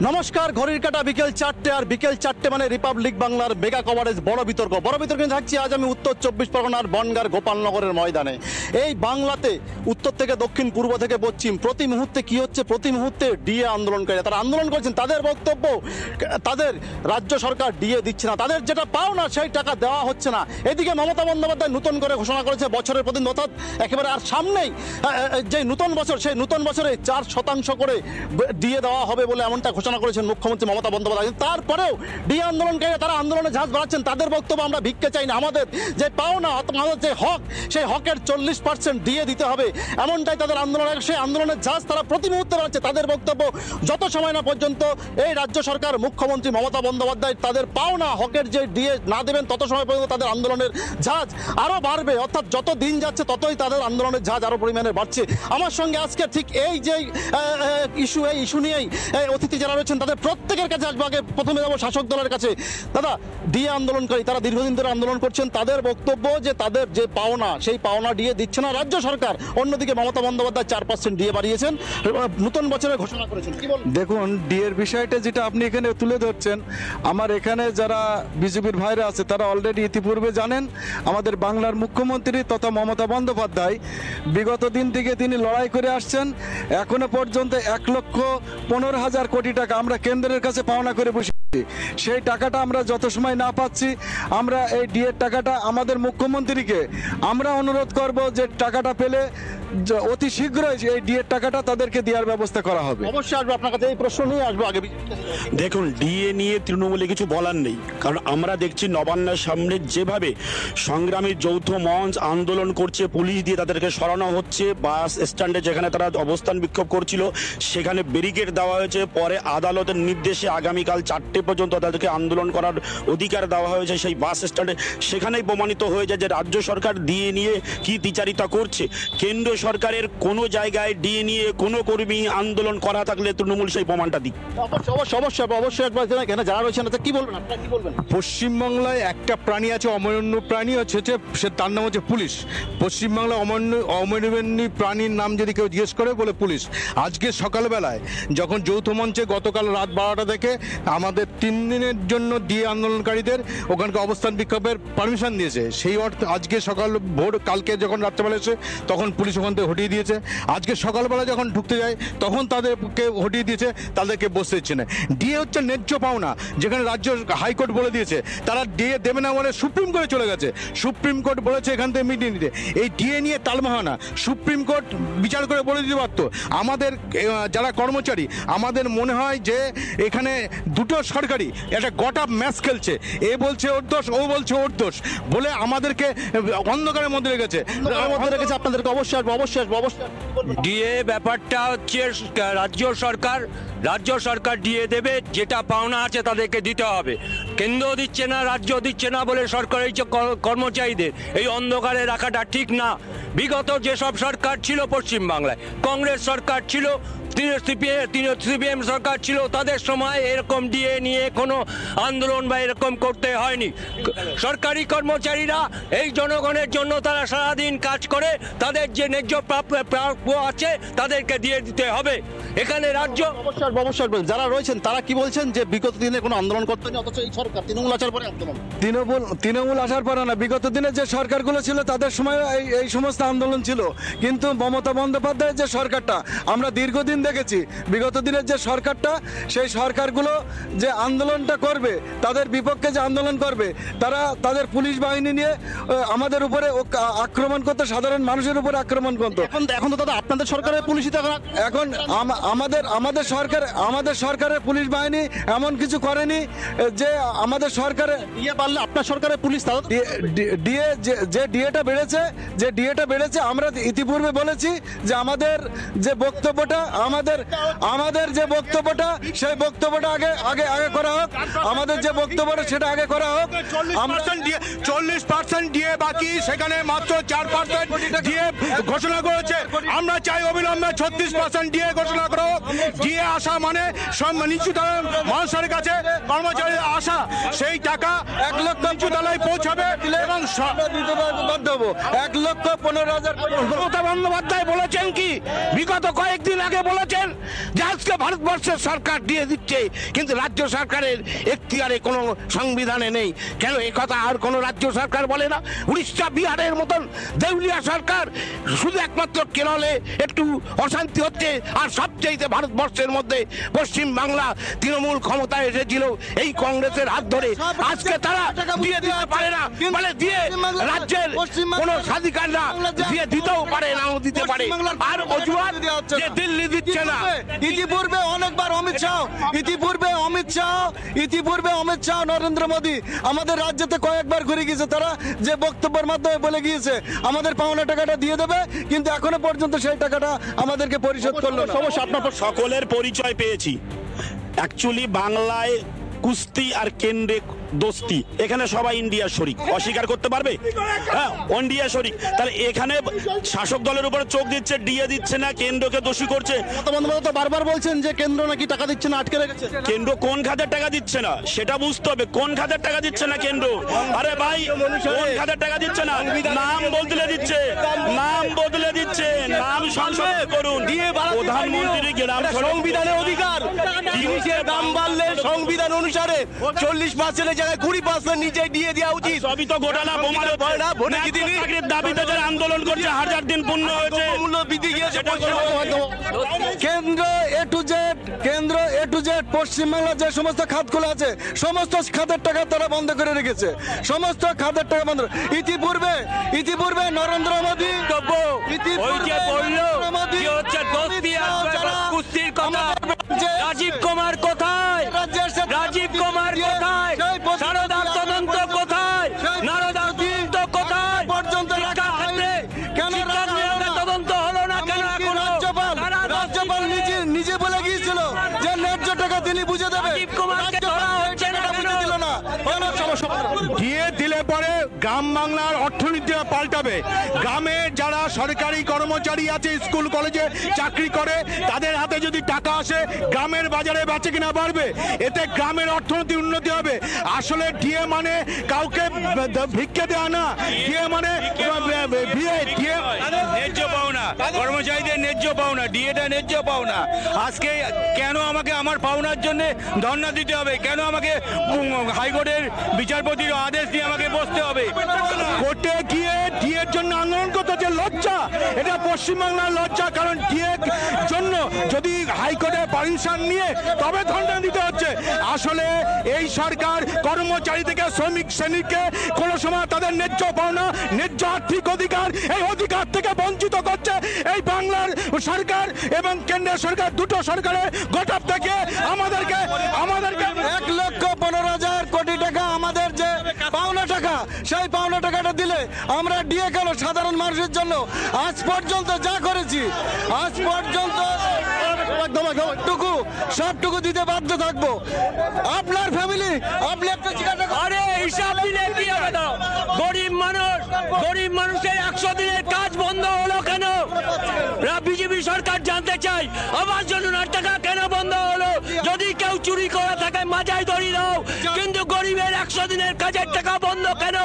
নমস্কার, ঘড়ির কাটা বিকেল 4টে, আর বিকেল 4টে মানে রিপাবলিক বাংলার মেগা কভারেজ বড় বিতর্কে থাকছি। আজ আমি উত্তর 24 পরগনার বনগাঁর গোপালনগরের ময়দানে। এই বাংলাতে উত্তর থেকে দক্ষিণ, পূর্ব থেকে পশ্চিম প্রতি মুহূর্তে কি হচ্ছে, প্রতি মুহূর্তে ডিএ আন্দোলনকারীরা তারা আন্দোলন করছেন। তাদের বক্তব্য, তাদের রাজ্য সরকার ডিএ দিচ্ছে না, তাদের যেটা পাও না সেই টাকা দেওয়া হচ্ছে না। এদিকে মমতা বন্দ্যোপাধ্যায় নতুন করে ঘোষণা করেছে বছরের প্রতি, অর্থাৎ একেবারে আর সামনেই যে নতুন বছর, সেই নতুন বছরে 4% করে ডিএ দেওয়া হবে বলে এমনটা ঘোষণা করেছেন মুখ্যমন্ত্রী মমতা বন্দ্যোপাধ্যায়। তারপরেও ডিএ আন্দোলনকারীরা তারা আন্দোলনে ঝাঁজ বাড়াচ্ছেন। তাদের বক্তব্য, আমরা ভিক্ষে চাই না, আমাদের যে পাওনা, আমাদের যে হক, সেই হকের 40% ডিএ দিতে হবে, এমনটাই তাদের আন্দোলন। সেই আন্দোলনের ঝাঁজ তারা প্রতি মুহূর্তে বাড়াচ্ছে। তাদের বক্তব্য, যত সময় না পর্যন্ত এই রাজ্য সরকার, মুখ্যমন্ত্রী মমতা বন্দ্যোপাধ্যায় তাদের পাওনা হকের যে ডিএ না দেবেন, তত সময় পর্যন্ত তাদের আন্দোলনের ঝাঁজ আরও বাড়বে। অর্থাৎ যত দিন যাচ্ছে ততই তাদের আন্দোলনের ঝাঁজ আরও পরিমাণে বাড়ছে। আমার সঙ্গে আজকে ঠিক এই যে ইস্যু নিয়েই অতিথি যারা রয়েছেন তাদের প্রত্যেকের কাছে আসবো। আগে প্রথমে যাবো শাসক দলের কাছে। দাদা, ডিএ আন্দোলনকারী তারা দীর্ঘদিন ধরে আন্দোলন করছেন, তাদের বক্তব্য যে তাদের যে পাওনা, সেই পাওনা ডিএ দিচ্ছে না রাজ্য সরকার। অন্যদিকে মমতা বন্দ্যোপাধ্যায় 4% ডিএ বাড়িয়েছেন, নতুন বছরে ঘোষণা করেছেন। কি বল? দেখুন, ডিএর বিষয়টা যেটা আপনি এখানে তুলে ধরছেন, আমার এখানে যারা বিজেপির ভাইরা আছে তারা অলরেডি ইতিপূর্বে জানেন। আমাদের বাংলার মুখ্যমন্ত্রী তথা মমতা বন্দ্যোপাধ্যায় বিগত দিন থেকে তিনি লড়াই করে আসছেন। এখনো পর্যন্ত 1,15,000 কোটি টাকা আমরা কেন্দ্রের কাছে পাওনা করে বসেছি। সেই টাকাটা আমরা যত সময় না পাচ্ছি, আমরা এই ডিএর টাকাটা আমাদের মুখ্যমন্ত্রীকে আমরা অনুরোধ করব যে টাকাটা পেলে অতি শীঘ্রই এই ডিএর টাকাটা তাদেরকে দেওয়ার ব্যবস্থা করা হবে। অবশ্যই আসবো আপনার কাছে, এই প্রশ্ন নিয়ে আসবো আগে। দেখুন, ডিএ নিয়ে তৃণমূলে কিছু বলার নেই, কারণ আমরা দেখছি নবান্নের সামনে যেভাবে সংগ্রামী যৌথ মঞ্চ আন্দোলন করছে, পুলিশ দিয়ে তাদেরকে সরানো হচ্ছে। বাস স্ট্যান্ডে যেখানে তারা অবস্থান বিক্ষোভ করছিল সেখানে ব্যারিকেড দেওয়া হয়েছে। পরে আদালতের নির্দেশে আগামীকাল 4টে পর্যন্ত তাদেরকে আন্দোলন করার অধিকার দেওয়া হয়েছে সেই বাস স্ট্যান্ডে। সেখানেই প্রমাণিত হয়ে যায় যে রাজ্য সরকার ডিএ নিয়ে কি দ্বিচারিতা করছে। কেন্দ্র সরকারের কোনো জায়গায় ডিএ নিয়ে কোনো কর্মী আন্দোলন করা থাকলে তৃণমূল সেই প্রমাণটা দিক। অবশ্যই একবার এখানে যারা রয়েছেন কি বলবেন, আপনারা কি বলবেন? পশ্চিমবাংলায় একটা প্রাণী আছে, অমরণ্য প্রাণী হচ্ছে, সে তার নাম হচ্ছে পুলিশ। পশ্চিমবাংলায় অমরণ্য প্রাণীর নাম যদি কেউ জিজ্ঞেস করে, বলে পুলিশ। আজকে সকালবেলায় যখন যৌথ মঞ্চে গতকাল রাত 12টা থেকে আমাদের 3 দিনের জন্য ডিএ আন্দোলনকারীদের ওখানকার অবস্থান বিক্ষোভের পারমিশন দিয়েছে, সেই অর্থে আজকে সকাল ভোর, কালকে যখন রাত্রেবেলা এসে তখন পুলিশ ওখান থেকে হটিয়ে দিয়েছে। আজকে সকালবেলা যখন ঢুকতে যায় তখন তাদেরকে হটিয়ে দিয়েছে, তাদেরকে বসতে দিচ্ছে না। ডিএ হচ্ছে ন্যায্য পাওনা, যেখানে রাজ্য হাইকোর্ট বলে দিয়েছে তারা ডিএ দেবে না বলে সুপ্রিম কোর্টে চলে গেছে। সুপ্রিম কোর্ট বলেছে এখান থেকে মিটিয়ে নিতে। এই ডিএ নিয়ে তালবাহানা সুপ্রিম কোর্ট বিচার করে বলে দিতে পারতো। আমাদের যারা কর্মচারী, আমাদের মনে হয় যে এখানে দুটো সরকারি একটা গটা ম্যাচ খেলছে, এ বলছে ওর দোষ, ও বলছে ওর দোষ, বলে আমাদেরকে অন্ধকারের মধ্যে রেখেছে। আপনাদেরকে অবশ্যই আসবো। ডিএ ব্যাপারটা হচ্ছে রাজ্য সরকার ডিএ দেবে, যেটা পাওনা আছে তাদেরকে দিতে হবে। কেন্দ্র দিচ্ছে না, রাজ্য দিচ্ছে না বলে সরকারি কর্মচারীদের এই অন্ধকারে রাখাটা ঠিক না। বিগত যেসব সরকার ছিল পশ্চিমবাংলায়, কংগ্রেস সরকার ছিল, সিপিএম সরকার ছিল, তাদের সময় এরকম ডিএ নিয়ে কোনো আন্দোলন বা এরকম করতে হয়নি। সরকারি কর্মচারীরা এই জনগণের জন্য তারা সারাদিন কাজ করে, তাদের যে ন্যায্য প্রাপ্য আছে তাদেরকে দিয়ে দিতে হবে। এখানে রাজ্য অবশ্যই যারা রয়েছেন তারা কি বলছেন যে বিগত দিনে কোনো আন্দোলন করতে হয়নি, অথচ এই সরকার তৃণমূল আসার পরে আন্দোলন। তৃণমূল আসার পরে না, বিগত দিনে যে সরকারগুলো ছিল তাদের সময় এই সমস্ত আন্দোলন ছিল। কিন্তু মমতা বন্দ্যোপাধ্যায়ের যে সরকারটা আমরা দীর্ঘদিন দেখেছি, বিগত দিনের যে সরকারটা, সেই সরকারগুলো যে আন্দোলনটা করবে, তাদের বিপক্ষে যে আন্দোলন করবে, তারা তাদের পুলিশ বাহিনী নিয়ে আমাদের উপরে আক্রমণ করতো, সাধারণ মানুষের উপরে আক্রমণ করতো। এখন তো দাদা আপনাদের সরকারের পুলিশই তো এখন আমাদের সরকারের পুলিশ বাহিনী এমন কিছু করেনি যে আমাদের সরকারের ডিএ বাড়লে আপনার সরকারের পুলিশ ডিএটা বেড়েছে। আমরা ইতিপূর্বে বলেছি যে আমাদের যে বক্তব্যটা সেই বক্তব্যটা আগে করা হোক। আমাদের যে বক্তব্যটা সেটা আগে করা হোক। 40% ডিএ বাকি, সেখানে মাত্র 4% ডিএ ঘোষণা করেছে। আমরা চাই অবিলম্বে 36% ডিএ ঘোষণা করো। ডিএ আসা মানে নিচু তলার মানুষের কাছে কর্মচারীর আশা, সেই টাকা 1 লক্ষ নিচু তলায় পৌঁছাবে এবং 1,15,000। মমতা বন্দ্যোপাধ্যায় বলেছেন কি, বিগত কয়েকদিন আগে বলেছেন বলছেন যে আজকে ভারতবর্ষের সরকার দিয়ে দিচ্ছে, কিন্তু রাজ্য সরকারের এখতিয়ারে কোনো সংবিধানে নেই। কেন এ কথা আর কোনো রাজ্য সরকার বলে না? উড়িষ্যা বিহারের মতন দেউলিয়া সরকার, শুধু একমাত্র কেরলে একটু অশান্তি হচ্ছে, আর সবচেয়ে ভারতবর্ষের মধ্যে পশ্চিম বাংলা তৃণমূল ক্ষমতায় এসেছিল এই কংগ্রেসের হাত ধরে। আজকে তারা দিয়ে দিতে পারে না, মানে দিয়ে রাজ্যের কোনো স্বাধিকাররা দিয়ে দিতেও পারে, নাও দিতে পারে, আর অজুহাত যে দিল্লি দিচ্ছে না। ইতিপূর্বে অনেকবার অমিত শাহ নরেন্দ্র মোদী আমাদের রাজ্যতে কয়েকবার ঘুরে গিয়েছে, তারা যে বক্তব্যের মাধ্যমে বলে গিয়েছে আমাদের পাওনা টাকাটা দিয়ে দেবে, কিন্তু এখনো পর্যন্ত সেই টাকাটা আমাদেরকে পরিশোধ করলো না। সমস্যা আপনার সকলের পরিচয় পেয়েছি। অ্যাকচুয়ালি বাংলায় কুস্তি আর কেন্দ্রে দোস্তি, এখানে সবাই ইন্ডিয়া শরিক, অস্বীকার করতে পারবে? হ্যাঁ, ইন্ডিয়া শরিক। তাহলে এখানে শাসক দলের উপরে চোখ দিচ্ছে, ডিএ দিচ্ছে না, কেন্দ্রকে দোষী করছে। তো বারবার বলছেন যে কেন্দ্র নাকি টাকা দিচ্ছে না, আটকে রেখেছে। কেন্দ্র কোন খাতের টাকা দিচ্ছে না সেটা বুঝতে হবে। কোন খাতের টাকা দিচ্ছে না কেন্দ্র? আরে ভাই, কোন খাতের টাকা দিচ্ছে না? নাম বদলে দিচ্ছে, নাম বদলে দিচ্ছে, নাম সংশোধন করুন। প্রধানমন্ত্রী গ্রাম সংবিধানের অধিকার, জিনিসের দাম বাড়লে সংবিধান অনুসারে 40% জায়গায় 20% নিচে দিয়ে দেওয়া উচিত। সবই তো ঘোটালা, বোমার চাকরির দাবিতে যারা আন্দোলন করছে, হাজার দিন পূর্ণ হয়েছে, মূল্য বৃদ্ধি গিয়েছে। কেন্দ্র এ টু জেড পশ্চিমবাংলার যে সমস্ত খাতগুলো আছে সমস্ত খাতের টাকা তারা বন্ধ করে রেখেছে, সমস্ত খাতের টাকা বন্ধ। ইতিপূর্বে নরেন্দ্র মোদী রাজীব কুমার কোথায়? রাজীব কুমার কোথায়? সারদা তদন্ত কোথায়? নারদা তদন্ত কোথায়? পর্যন্ত কেন তদন্ত হলো না কেন? রাজ্যপাল নিজে বলে গিয়েছিল যে ন্যায্য টাকা তিনি বুঝে দেবে। রাজীব কুমারকে ধরা হচ্ছে না কেন? দিল না। দিয়ে দিলে পরে গ্রাম বাংলার অর্থনীতিটা পাল্টাবে। গ্রামে যারা সরকারি কর্মচারী আছে, স্কুল কলেজে চাকরি করে, তাদের হাতে যদি টাকা আসে, গ্রামের বাজারে বেচে কিনা বাড়বে, এতে গ্রামের অর্থনীতি উন্নতি হবে। আসলে ডিএ মানে কাউকে ভিক্ষে দেওয়া না, ডিএ মানে ন্যায্য পাওনা, কর্মচারীদের ন্যায্য পাওনা, ডিএটা ন্যায্য পাওনা। আজকে কেন আমাকে আমার পাওনার জন্য ধর্ণা দিতে হবে? কেন আমাকে হাইকোর্টের বিচারপতির আদেশ দিয়ে আমাকে বসতে হবে? কোর্টে গিয়ে ডিএর জন্য আন্দোলন করতে হচ্ছে, লজ্জা। এটা পশ্চিমবাংলার লজ্জা, কারণ ডিএর জন্য যদি হাইকোর্টে পারমিশন নিয়ে তবে ধর্ণা দিতে হচ্ছে। আসলে এই সরকার কর্মচারী থেকে শ্রমিক শ্রেণীকে কোনো সময় তাদের ন্যায্য পাওনা, ন্যায্য আর্থিক অধিকার, এই অধিকার থেকে বঞ্চিত করছে এই বাংলার সরকার এবং কেন্দ্রের সরকার। দুটো সরকারের গোটাপ থেকে আমাদেরকে 1,15,000 কোটি টাকা আমাদের যে পাওনা টাকা, সেই পাওনা টাকাটা দিলে আমরা ডিএ কেন সাধারণ মানুষের জন্য আজ পর্যন্ত যা করেছি, আজ পর্যন্ত সবটুকু দিতে বাধ্য থাকবো। আপনার ফ্যামিলি, আপনি একটা আরে হিসাব দিলে কি হবে? দাও, গরিব মানুষের 100 দিনের কাজ বন্ধ হলো কেন? বিজেপি সরকার জানতে চাই, আবাস যোজনার টাকা কেন বন্ধ হলো? যদি কেউ চুরি করে থাকে মাজায় ধরি দাও, কিন্তু গরিবের 100 দিনের কাজের টাকা বন্ধ কেন?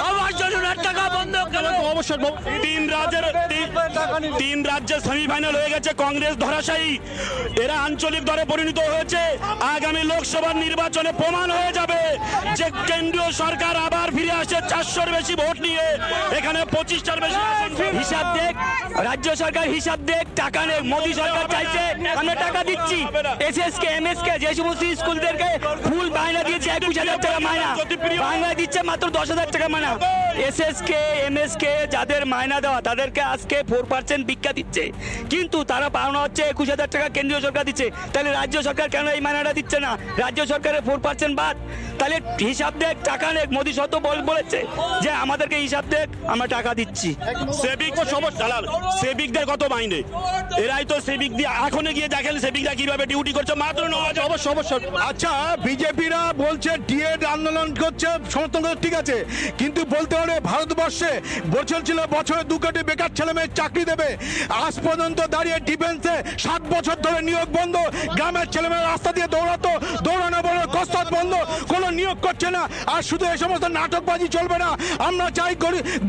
আবাস যোজনার টাকা বন্ধ কেন? অবশ্যই তিন রাজ্যের সেমিফাইনাল হয়ে গেছে, কংগ্রেস ধরাশায়ী, এরা আঞ্চলিক দলে পরিণত হয়েছে। আগামী লোকসভার নির্বাচনে প্রমাণ হয়ে যাবে যে কেন্দ্রীয় সরকার আবার ফিরে আসে 400-র বেশি ভোট নিয়ে, এখানে 25টার বেশি। হিসাব দেখ, রাজ্য সরকার হিসাব দেখ, টাকা নেই। মোদী সরকার চাইছে আমরা টাকা দিচ্ছি, এসএসকে এমএসকে যে সমস্ত স্কুলদেরকে ফুল বায়না দিয়েছে 21,000 টাকা মায়না, বাংলায় দিচ্ছে মাত্র 10,000 টাকা মায়না। এসএসকে এমএসকে যাদের মায়না দেওয়া তাদেরকে আজকে 4% ভিক্ষা দিচ্ছে, কিন্তু তারা পাওনা হচ্ছে 21,000 টাকা কেন্দ্রীয় সরকার দিচ্ছে। তাহলে রাজ্য সরকার কেন এই মায়নাটা দিচ্ছে না? রাজ্য সরকারের 4% বাদ। তাহলে হিসাব দেখ, টাকা নেই। মোদী সত্য বলেছে যে আমাদেরকে হিসাব দেখ, আমরা টাকা দিচ্ছি। সেবিকদের কত মাইনে? এরাই তো সেবিক দিয়ে এখনো গিয়ে দেখেন সেবিকরা কিভাবে ডিউটি করছে, মাত্র 9,000। অবশ্যই। আচ্ছা, বিজেপিরা বলছে ডিএ আন্দোলন করছে, সমর্থন করছে, ঠিক আছে, কিন্তু বলতে হলে ভারতবর্ষে বলছিল বছরে 2 কোটি বেকার ছেলে মেয়ে চাকরি দেবে। আজ পর্যন্ত দাঁড়িয়ে ডিফেন্সে 7 বছর ধরে নিয়োগ বন্ধ। গ্রামের ছেলেমেয়েরা রাস্তা দিয়ে দৌড়ানো বড় কসরত বন্ধ, কোনো নিয়োগ করছে দিচ্ছে না। আর শুধু এই সমস্ত নাটকবাজি চলবে না, আমরা চাই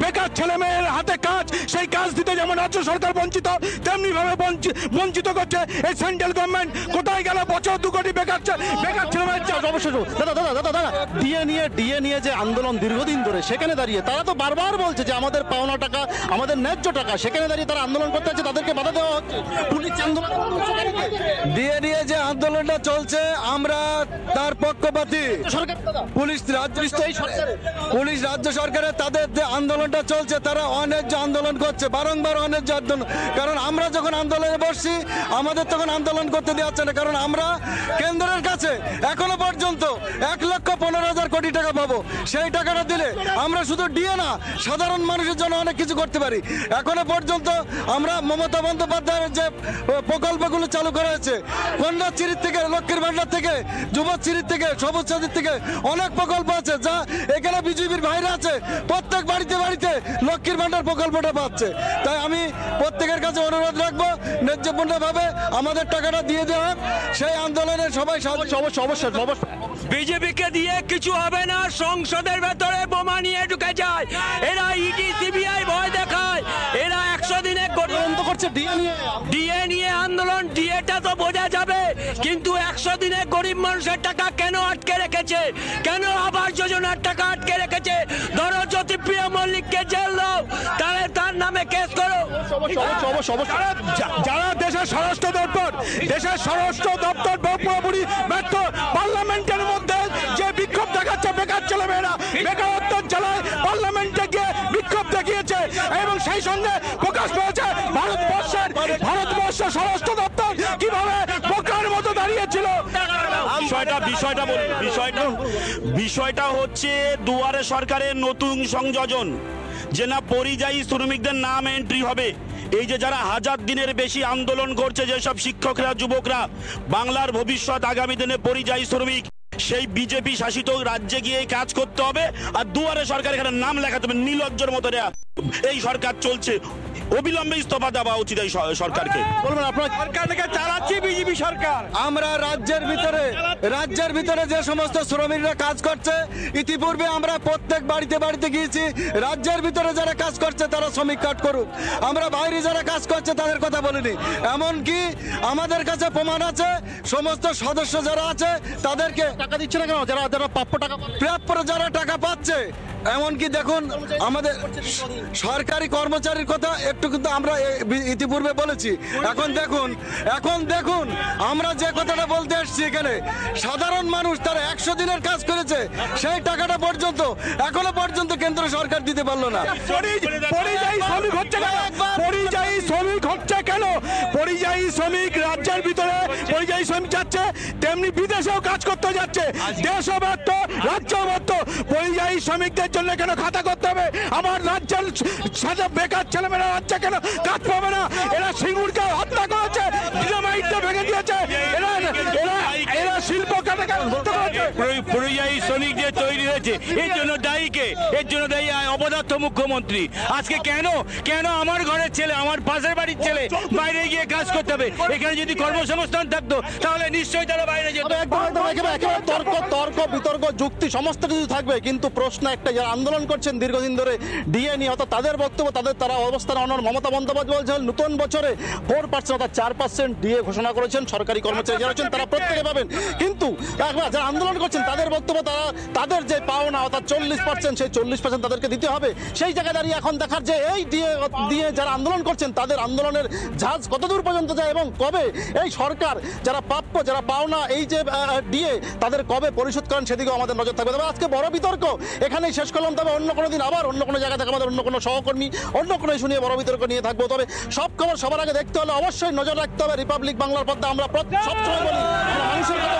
বেকার ছেলে মেয়ের হাতে কাজ, সেই কাজ দিতে যেমন রাজ্য সরকার বঞ্চিত, তেমনি ভাবে বঞ্চিত করছে এই সেন্ট্রাল গভর্নমেন্ট। কোথায় গেল বছর 2 কোটি বেকার ছেলে মেয়ের? অবশ্যই দাদা ডিএ নিয়ে যে আন্দোলন দীর্ঘদিন ধরে, সেখানে দাঁড়িয়ে তারা তো বারবার বলছে যে আমাদের পাওনা টাকা, আমাদের ন্যায্য টাকা, সেখানে দাঁড়িয়ে তারা আন্দোলন করতে হচ্ছে, তাদেরকে বাধা দেওয়া হচ্ছে। পুলিশ আন্দোলন দিয়ে নিয়ে যে আন্দোলনটা চলছে আমরা তার পক্ষপাতী। সরকার পুলিশ রাজ্য সরকারের তাদের যে আন্দোলনটা চলছে, তারা অন্যায্য আন্দোলন করছে, বারংবার অন্যায্য আন্দোলন। কারণ আমরা যখন আন্দোলনে বসছি আমাদের তখন আন্দোলন করতে দেওয়া হচ্ছে না, কারণ আমরা কেন্দ্রের কাছে এখনো পর্যন্ত 1,15,000 কোটি টাকা পাবো। সেই টাকাটা দিলে আমরা শুধু ডিএ না, সাধারণ মানুষের জন্য অনেক কিছু করতে পারি। এখনো পর্যন্ত আমরা মমতা বন্দ্যোপাধ্যায়ের যে প্রকল্পগুলো চালু করা হয়েছে, কন্যাশ্রীর থেকে, লক্ষ্মীর ভান্ডার থেকে, যুবশ্রীর থেকে, সবুজ সাথীর থেকে অনেক প্রকল্প আছে, যা এখানে বিজেপির বাইরে আছে। প্রত্যেক বাড়িতে বাড়িতে লক্ষ্মীর ভান্ডার প্রকল্পটা পাচ্ছে। তাই আমি প্রত্যেকের কাছে অনুরোধ রাখবো, ন্যায্যপূর্ণভাবে আমাদের টাকাটা দিয়ে দেওয়া। সেই আন্দোলনে সবাই অবশ্যই বিজেপিকে দিয়ে কিছু হবে না, সংসদের ভেতরে বোমা নিয়ে ঢুকে যায় এরা, ইডি সিবিআই ভয় দেখায় এরা। 100 দিনে করছে ডিএ নিয়ে আন্দোলন, ডিএটা তো বোঝা যাবে, কিন্তু 100 দিনে গরিব মানুষের টাকা কেন আটকে রেখেছে? কেন আবাস যোজনার টাকা আটকে রেখেছে? ধরো জ্যোতিপ্রিয় মল্লিককে জেল দাও, তাহলে তার নামে কেস করো। যারা দেশের স্বরাষ্ট্র দপ্তর পুরোপুরি ব্যর্থ। পার্লামেন্টের মধ্যে যে বিক্ষোভ দেখাচ্ছে বেকার ছেলেমেয়েরা, বেকারত্ব চালায়, পার্লামেন্টে গিয়ে বিক্ষোভ দেখিয়েছে, এবং সেই সঙ্গে প্রকাশ পেয়েছে ভারতবর্ষের স্বরাষ্ট্র দপ্তর কিভাবে বোকার মতো দাঁড়িয়েছিল। বিষয়টা হচ্ছে দুয়ারে সরকারের নতুন সংযোজন, যে না পরিযায়ী শ্রমিকদের নাম এন্ট্রি হবে। এই যে যারা 1000 দিনের বেশি আন্দোলন করছে, যেসব শিক্ষকরা, যুবকরা, বাংলার ভবিষ্যৎ আগামী দিনে পরিযায়ী শ্রমিক, সেই বিজেপি শাসিত রাজ্যে গিয়ে কাজ করতে হবে, আর দুয়ারে সরকার এখানে নাম লেখাতে হবে। নির্লজ্জের মতো এই সরকার চলছে, অবিলম্বে ইস্তফা দেওয়া উচিত এই সরকারকে। বলবেন আপনার সরকারকে চালাচ্ছে বিজেপি সরকার। আমরা রাজ্যের ভিতরে যে সমস্ত শ্রমিকরা কাজ করছে, ইতিপূর্বে আমরা প্রত্যেক বাড়িতে বাড়িতে গিয়েছি। রাজ্যের ভিতরে যারা কাজ করছে তারা শ্রমিক কার্ড করুক, আমরা বাইরে যারা কাজ করছে তাদের কথা বলিনি। এমনকি আমাদের কাছে প্রমাণ আছে, সমস্ত সদস্য যারা আছে তাদেরকে টাকা দিচ্ছে না কেন? যারা প্রাপ্য যারা টাকা পাচ্ছে, এমনকি দেখুন আমাদের সরকারি কর্মচারীর কথা একটু কিন্তু আমরা ইতিপূর্বে বলেছি। এখন দেখুন আমরা যে কথাটা বলতে আসছি, এখানে সাধারণ মানুষ তারা 100 দিনের কাজ করেছে, সেই টাকাটা পর্যন্ত এখনো পর্যন্ত কেন্দ্র সরকার দিতে পারলো না। পরিযায়ী শ্রমিক হচ্ছে কেন? পরিযায়ী শ্রমিক রাজ্যের ভিতরে পরিযায়ী শ্রমিক যাচ্ছে, তেমনি বিদেশেও কাজ করতে যাচ্ছে। দেশও ব্যর্থ, রাজ্যও ব্যর্থ। পরিযায়ী শ্রমিকদের জন্য কেন খাতা করতে হবে? আমার রাজ্যের সাথে বেকার ছেলেমেয়েরা রাজ্যে কেন কাজ পাবে না? এরা সিঙ্গুরকে হত্যা করেছে, ডিনামাইটটা ভেঙে দিয়েছে, এরা শিল্প পরিযায়ী শ্রমিক যে তৈরি হয়েছে, এর জন্য দায়ী কে? এর জন্য দায়ী অপদার্থ মুখ্যমন্ত্রী। আজকে কেন আমার ঘরের ছেলে, আমার পাশের বাড়ির ছেলে বাইরে গিয়ে কাজ করতে হবে? এখানে যদি কর্মসংস্থান থাকতো তাহলে নিশ্চয়ই তারা বাইরে যেত। তর্ক বিতর্ক যুক্তি সমস্ত কিছু থাকবে, কিন্তু প্রশ্ন একটা, যারা আন্দোলন করছেন দীর্ঘদিন ধরে ডিএ নিয়ে, অর্থাৎ তাদের বক্তব্য, তারা অবস্থান অনর। মমতা বন্দ্যোপাধ্যায় বলছেন নতুন বছরে 4% অর্থাৎ 4% ডিএ ঘোষণা করেছেন। সরকারি কর্মচারী যারা আছেন তারা প্রত্যেকে পাবেন, কিন্তু যারা আন্দোলন করছেন তাদের বক্তব্য, তাদের যে পাওনা অর্থাৎ 40%, সেই 40% তাদেরকে দিতে হবে। সেই জায়গায় দাঁড়িয়ে এখন দেখার যে এই ডিএ যারা আন্দোলন করছেন তাদের আন্দোলনের ঝাঁজ কতদূর পর্যন্ত যায়, এবং কবে এই সরকার যারা প্রাপ্য, যারা পাওনা এই যে ডিএ তাদের কবে পরিশোধ করেন, সেদিকেও আমাদের নজর থাকবে। তবে আজকে বড় বিতর্ক এখানেই শেষ করলাম। তবে অন্য কোনো দিন আবার অন্য কোনো জায়গায় থেকে আমাদের অন্য কোনো সহকর্মী অন্য কোনো ইস্যু নিয়ে বড় বিতর্ক নিয়ে থাকবো। তবে সব খবর সবার আগে দেখতে হলে অবশ্যই নজর রাখতে হবে রিপাবলিক বাংলার পর্দা। আমরা সবসময় বলি, মানুষের কথা